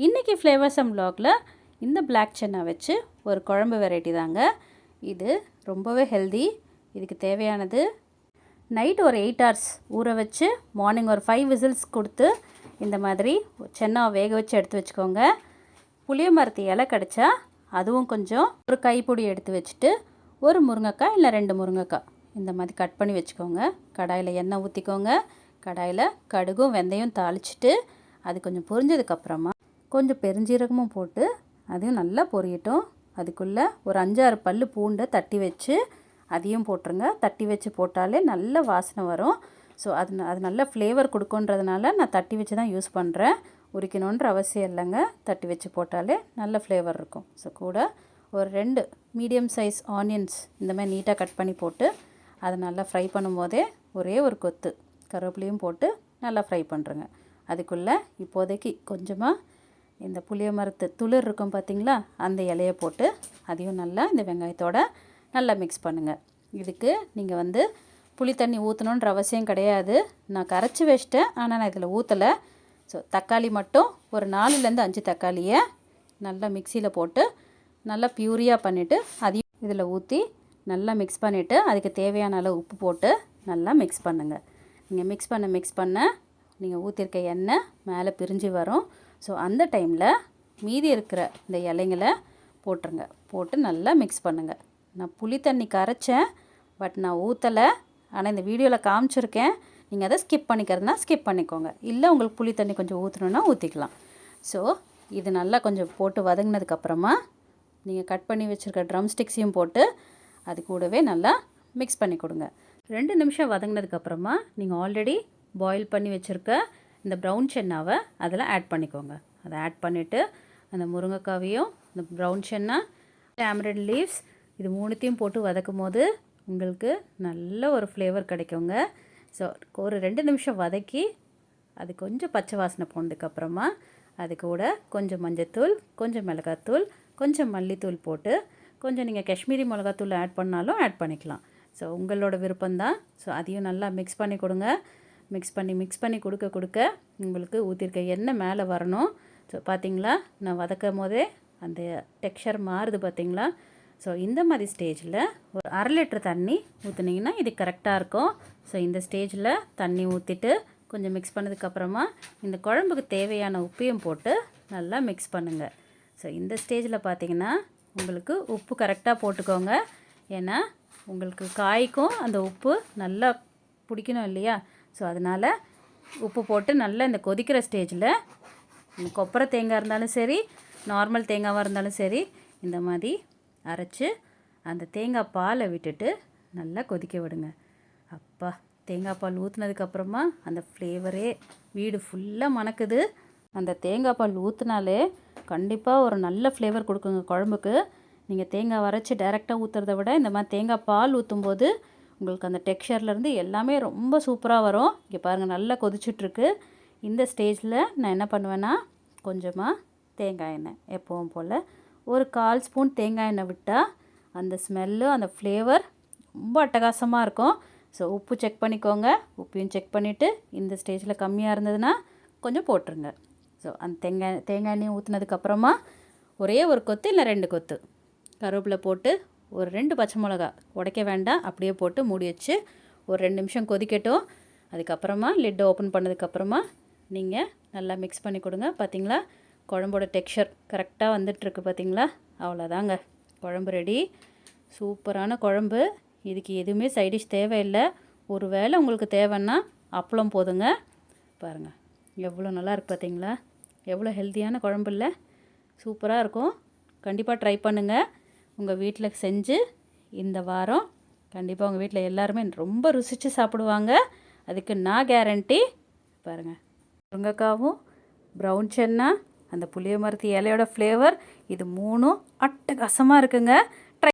இன்றைக்கி ஃப்ளேவர்ஸம் vlogல இந்த பிளாக் சன்னா வச்சு ஒரு குழம்பு வெரைட்டி தாங்க. இது ரொம்பவே ஹெல்தி. இதுக்கு தேவையானது நைட் ஒரு 8 hours ஊற வச்சு மார்னிங் ஒரு 5 whistles கொடுத்து இந்த மாதிரி சன்னா வேக வச்சு எடுத்து வச்சுக்கோங்க. புளிய மரத்து இலை கிடச்சா அதுவும் கொஞ்சம் ஒரு கைப்பிடி எடுத்து வச்சுட்டு ஒரு முருங்கைக்காய் இல்லை 2 முருங்கைக்காய் இந்த மாதிரி கட் பண்ணி வச்சுக்கோங்க. கடாயில் எண்ணெய் ஊற்றிக்கோங்க. கடாயில் கடுகும் வெந்தயம் தாளிச்சிட்டு அது கொஞ்சம் பொரிஞ்சதுக்கப்புறமா கொஞ்சம் பெருஞ்சீரகமும் போட்டு அதையும் நல்லா பொரியட்டும். அதுக்குள்ளே ஒரு 5-6 பல் பூண்டை தட்டி வச்சு அதையும் போட்டுருங்க. தட்டி வச்சு போட்டாலே நல்ல வாசனை வரும். ஸோ அது நல்ல ஃப்ளேவர் கொடுக்குன்றதுனால நான் தட்டி வச்சு தான் யூஸ் பண்ணுறேன். உரிக்கணுன்ற அவசியம் இல்லைங்க. தட்டி வச்சு போட்டாலே நல்ல ஃப்ளேவர் இருக்கும். ஸோ கூட ஒரு 2 மீடியம் சைஸ் ஆனியன்ஸ் இந்த மாதிரி நீட்டாக கட் பண்ணி போட்டு அதை நல்லா ஃப்ரை பண்ணும்போதே ஒரே ஒரு கொத்து கருவேப்பிலையும் போட்டு நல்லா ஃப்ரை பண்ணுறேங்க. அதுக்குள்ளே இப்போதைக்கு கொஞ்சமாக இந்த புளிய மரத்து துளிர் இருக்கும் பார்த்திங்களா, அந்த இலையை போட்டு அதையும் நல்லா இந்த வெங்காயத்தோடு நல்லா மிக்ஸ் பண்ணுங்கள். இதுக்கு நீங்கள் புளி தண்ணி ஊற்றணுன்ற அவசியம் கிடையாது. நான் கரைச்சி வச்சிட்டேன், ஆனால் நான் இதில் ஊற்றலை. ஸோ தக்காளி மட்டும் ஒரு 4லேருந்து 5 தக்காளியை நல்லா மிக்சியில் போட்டு நல்லா பியூரியாக பண்ணிவிட்டு அதையும் இதில் ஊற்றி நல்லா மிக்ஸ் பண்ணிவிட்டு அதுக்கு தேவையான அளவு உப்பு போட்டு நல்லா மிக்ஸ் பண்ணுங்கள். நீங்கள் மிக்ஸ் பண்ண நீங்கள் ஊற்றிருக்க எண்ணெய் மேலே பிரிஞ்சு வரும். ஸோ அந்த டைமில் மீதி இருக்கிற இந்த இலைங்களை போட்டுருங்க. போட்டு நல்லா மிக்ஸ் பண்ணுங்கள். நான் புளி தண்ணி கரைச்சேன், பட் நான் ஊற்றலை. ஆனால் இந்த வீடியோவில் காமிச்சிருக்கேன். நீங்கள் அதை ஸ்கிப் பண்ணிக்கிறதுனா ஸ்கிப் பண்ணிக்கோங்க. இல்லை உங்களுக்கு புளி தண்ணி கொஞ்சம் ஊற்றணுன்னா ஊற்றிக்கலாம். ஸோ இது நல்லா கொஞ்சம் போட்டு வதங்கினதுக்கப்புறமா நீங்கள் கட் பண்ணி வச்சுருக்க ட்ரம் ஸ்டிக்ஸையும் போட்டு அது கூடவே நல்லா மிக்ஸ் பண்ணி கொடுங்க. 2 நிமிஷம் வதங்கினதுக்கப்புறமா நீங்கள் ஆல்ரெடி பாயில் பண்ணி வச்சுருக்க இந்த ப்ரௌன் சன்னாவை அதில் ஆட் பண்ணிக்கோங்க. அதை ஆட் பண்ணிவிட்டு அந்த முருங்கைக்காவையும் இந்த ப்ரௌன் சன்னா டேமரின் லீவ்ஸ் இது 3த்தையும் போட்டு வதக்கும் போது உங்களுக்கு நல்ல ஒரு ஃப்ளேவர் கிடைக்குங்க. ஸோ ஒரு 2 நிமிஷம் வதக்கி அது கொஞ்சம் பச்சை வாசனை போனதுக்கப்புறமா அது கூட கொஞ்சம் மஞ்சத்தூள், கொஞ்சம் மிளகாத்தூள், கொஞ்சம் மல்லித்தூள் போட்டு கொஞ்சம் நீங்கள் காஷ்மீரி மிளகாத்தூள் ஆட் பண்ணாலும் ஆட் பண்ணிக்கலாம். ஸோ உங்களோட விருப்பம்தான். ஸோ அதையும் நல்லா மிக்ஸ் பண்ணி கொடுங்க. மிக்ஸ் பண்ணி கொடுக்க உங்களுக்கு ஊற்றிருக்க எண்ணெய் மேலே வரணும். ஸோ பார்த்திங்களா, நான் வதக்கும் போதே அந்த டெக்ஸ்சர் மாறுது பார்த்திங்களா. ஸோ இந்த மாதிரி ஸ்டேஜில் ஒரு 1/2 லிட்டர் தண்ணி ஊற்றுனீங்கன்னா இது கரெக்டாக இருக்கும். ஸோ இந்த ஸ்டேஜில் தண்ணி ஊற்றிட்டு கொஞ்சம் மிக்ஸ் பண்ணதுக்கப்புறமா இந்த குழம்புக்கு தேவையான உப்பையும் போட்டு நல்லா மிக்ஸ் பண்ணுங்கள். ஸோ இந்த ஸ்டேஜில் பார்த்திங்கன்னா உங்களுக்கு உப்பு கரெக்டாக போட்டுக்கோங்க. ஏன்னா உங்களுக்கு காய்க்கும் அந்த உப்பு நல்லா பிடிக்கணும் இல்லையா. ஸோ அதனால் உப்பு போட்டு நல்லா இந்த கொதிக்கிற ஸ்டேஜில் கொப்பரை தேங்காய் இருந்தாலும் சரி, நார்மல் தேங்காவாக இருந்தாலும் சரி, இந்த மாதிரி அரைச்சி அந்த தேங்காய் பாலை விட்டுட்டு நல்லா கொதிக்க விடுங்க. அப்பா, தேங்காய் பால் ஊற்றுனதுக்கப்புறமா அந்த ஃப்ளேவரே வீடு ஃபுல்லாக மணக்குது. அந்த தேங்காய் பால் ஊற்றினாலே கண்டிப்பாக ஒரு நல்ல ஃப்ளேவர் கொடுக்குங்க குழம்புக்கு. நீங்கள் தேங்காய் அரைச்சி டைரெக்டாக ஊற்றுறத விட இந்த மாதிரி தேங்காய் பால் ஊற்றும்போது உங்களுக்கு அந்த டெக்ஸ்சர்லேருந்து எல்லாமே ரொம்ப சூப்பராக வரும். இங்கே பாருங்கள், நல்லா கொதிச்சுட்ருக்கு. இந்த ஸ்டேஜில் நான் என்ன பண்ணுவேன்னா கொஞ்சமாக தேங்காய் எண்ணெய் எப்பவும் போல் ஒரு 1/4 ஸ்பூன் தேங்காய் எண்ணெய் விட்டால் அந்த ஸ்மெல்லு அந்த ஃப்ளேவர் ரொம்ப அட்டகாசமாக இருக்கும். ஸோ உப்பு செக் பண்ணிக்கோங்க. உப்பையும் செக் பண்ணிவிட்டு இந்த ஸ்டேஜில் கம்மியாக இருந்ததுன்னா கொஞ்சம் போட்டுருங்க. ஸோ அந்த தேங்காய் எண்ணெய் ஊற்றுனதுக்கப்புறமா ஒரே ஒரு கொத்து இல்லை 2 கொத்து கருவேப்பிலை போட்டு ஒரு 2 பச்சை மிளகா உடைக்க வேண்டாம், அப்படியே போட்டு மூடி வச்சு ஒரு 2 நிமிஷம் கொதிக்கட்டும். அதுக்கப்புறமா லிட்டை ஓப்பன் பண்ணதுக்கப்புறமா நீங்கள் நல்லா மிக்ஸ் பண்ணி கொடுங்க. பார்த்திங்களா, குழம்போட டெக்ஸ்சர் கரெக்டாக வந்துட்டுருக்கு பார்த்திங்களா. அவ்வளோதாங்க, குழம்பு ரெடி. சூப்பரான குழம்பு. இதுக்கு எதுவுமே சைடிஷ் தேவையில்லை. ஒரு வேளை உங்களுக்கு தேவைன்னா அப்பளம் போதுங்க. பாருங்கள் எவ்வளோ நல்லா இருக்குது பார்த்திங்களா. எவ்வளோ ஹெல்த்தியான குழம்பு இல்லை, சூப்பராக இருக்கும். கண்டிப்பாக ட்ரை பண்ணுங்கள். உங்கள் வீட்டில் செஞ்சு இந்த வாரம் கண்டிப்பாக உங்கள் வீட்டில் எல்லாருமே ரொம்ப ருசித்து சாப்பிடுவாங்க. அதுக்கு நான் கேரண்டி. பாருங்கள், முருங்கைக்காவும் ப்ரௌன் சன்னா அந்த புளிய மரத்து இலையோட ஃப்ளேவர் இது 3ம் அட்டகாசமாக இருக்குங்க.